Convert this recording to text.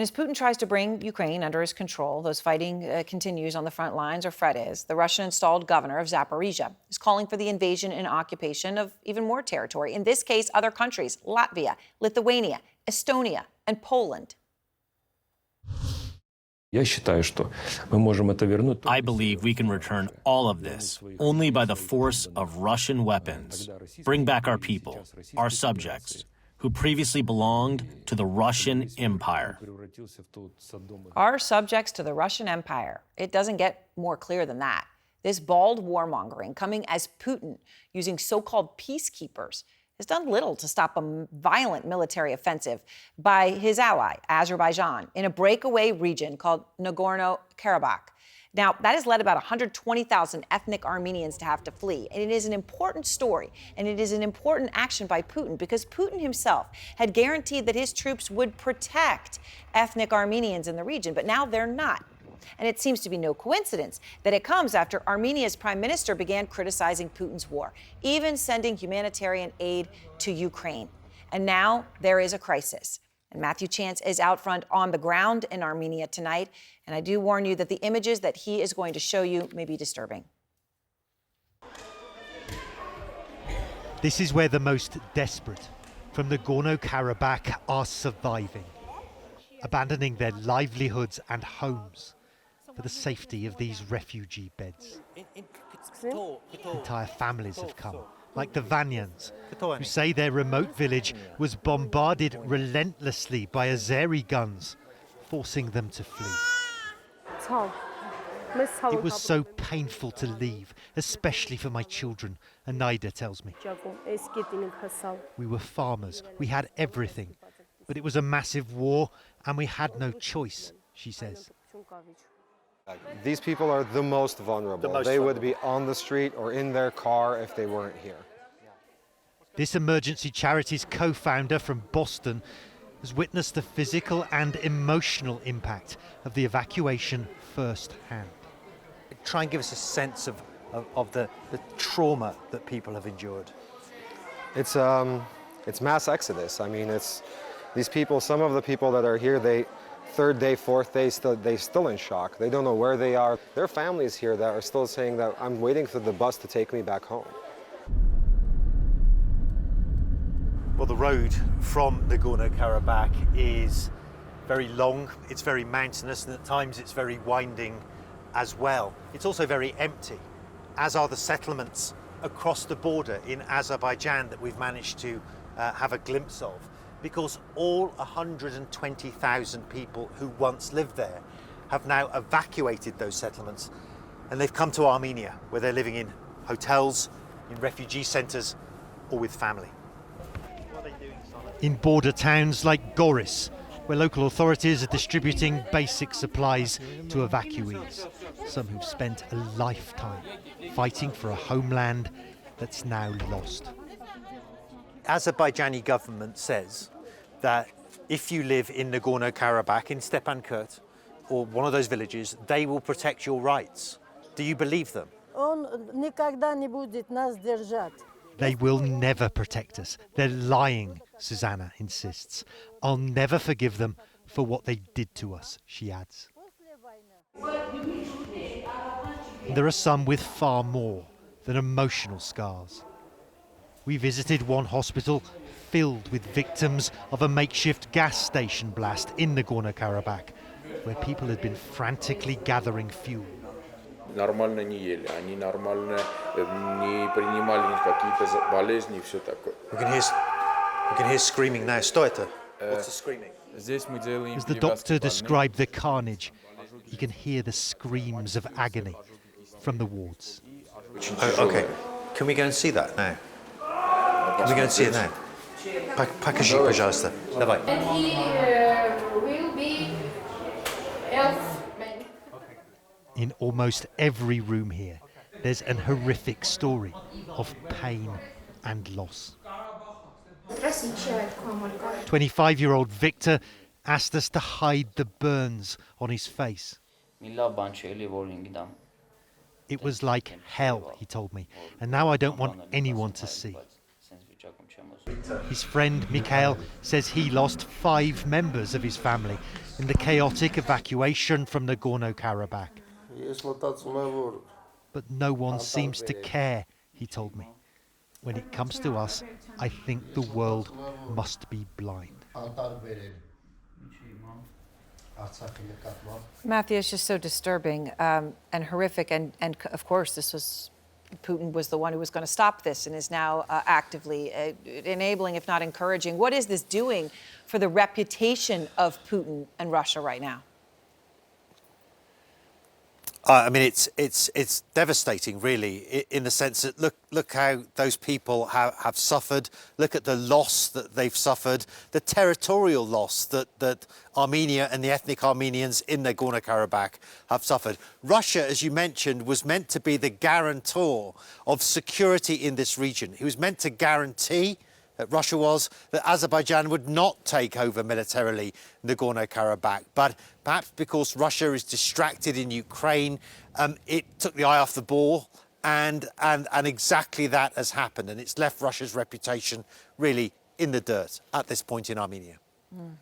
As Putin tries to bring Ukraine under his control, those fighting continues on the front lines, or Fred is. The Russian-installed governor of Zaporizhia is calling for the invasion and occupation of even more territory. In this case, other countries, Latvia, Lithuania, Estonia, and Poland. I believe we can return all of this only by the force of Russian weapons. Bring back our people, our subjects, who previously belonged to the Russian Empire. Our subjects to the Russian Empire. It doesn't get more clear than that. This bald warmongering coming as Putin using so-called peacekeepers has done little to stop a violent military offensive by his ally, Azerbaijan, in a breakaway region called Nagorno-Karabakh. Now, that has led about 120,000 ethnic Armenians to have to flee. And it is an important story, and it is an important action by Putin, because Putin himself had guaranteed that his troops would protect ethnic Armenians in the region, but now they're not. And it seems to be no coincidence that it comes after Armenia's prime minister began criticizing Putin's war, even sending humanitarian aid to Ukraine. And now there is a crisis. And Matthew Chance is out front on the ground in Armenia tonight. And I do warn you that the images that he is going to show you may be disturbing. This is where the most desperate from Nagorno-Karabakh are surviving, abandoning their livelihoods and homes for the safety of these refugee beds. Entire families have come, like the Vanyans, who say their remote village was bombarded relentlessly by Azeri guns, forcing them to flee. It was so painful to leave, especially for my children, Anaida tells me. We were farmers, we had everything, but it was a massive war and we had no choice, she says. These people are the most vulnerable. They would be on the street or in their car if they weren't here. This emergency charity's co-founder from Boston has witnessed the physical and emotional impact of the evacuation firsthand. Try and give us a sense of the trauma that people have endured. It's mass exodus. I mean, it's these people, some of the people that are here, third day, fourth day, they're still in shock. They don't know where they are. There are families here that are still saying that I'm waiting for the bus to take me back home. Well, the road from Nagorno-Karabakh is very long, it's very mountainous, and at times it's very winding as well. It's also very empty, as are the settlements across the border in Azerbaijan that we've managed to have a glimpse of, because all 120,000 people who once lived there have now evacuated those settlements, and they've come to Armenia, where they're living in hotels, in refugee centres, or with family. In border towns like Goris, where local authorities are distributing basic supplies to evacuees, some who've spent a lifetime fighting for a homeland that's now lost. Azerbaijani government says that if you live in Nagorno-Karabakh, in Stepankert, or one of those villages, they will protect your rights. Do you believe them? They will never protect us. They're lying, Susanna insists. I'll never forgive them for what they did to us, she adds. There are some with far more than emotional scars. We visited one hospital filled with victims of a makeshift gas station blast in Nagorno-Karabakh, where people had been frantically gathering fuel. Нормально не ели, они нормально не принимали какие-то болезни и все такое. We can hear screaming now. Что это? What's the screaming? As the doctor described the carnage, you can hear the screams of agony from the wards. Oh, okay. Can we go and see that now? Can we go and see it now? Покажи, пожалуйста. Давай. And he will be elf. In almost every room here, there's an horrific story of pain and loss. 25-year-old Victor asked us to hide the burns on his face. It was like hell, he told me, and now I don't want anyone to see. His friend Mikhail says he lost 5 members of his family in the chaotic evacuation from Nagorno-Karabakh. But no one seems to care, he told me. When it comes to us, I think the world must be blind. Matthew, it's just so disturbing and horrific. And of course, Putin was the one who was going to stop this and is now actively enabling, if not encouraging. What is this doing for the reputation of Putin and Russia right now? I mean, it's devastating, really, in the sense that look how those people have suffered. Look at the loss that they've suffered, the territorial loss that Armenia and the ethnic Armenians in Nagorno-Karabakh have suffered. Russia, as you mentioned, was meant to be the guarantor of security in this region. It was meant to guarantee that Russia was that Azerbaijan would not take over militarily Nagorno-Karabakh. But perhaps because Russia is distracted in Ukraine, it took the eye off the ball, and exactly that has happened. And it's left Russia's reputation really in the dirt at this point in Armenia.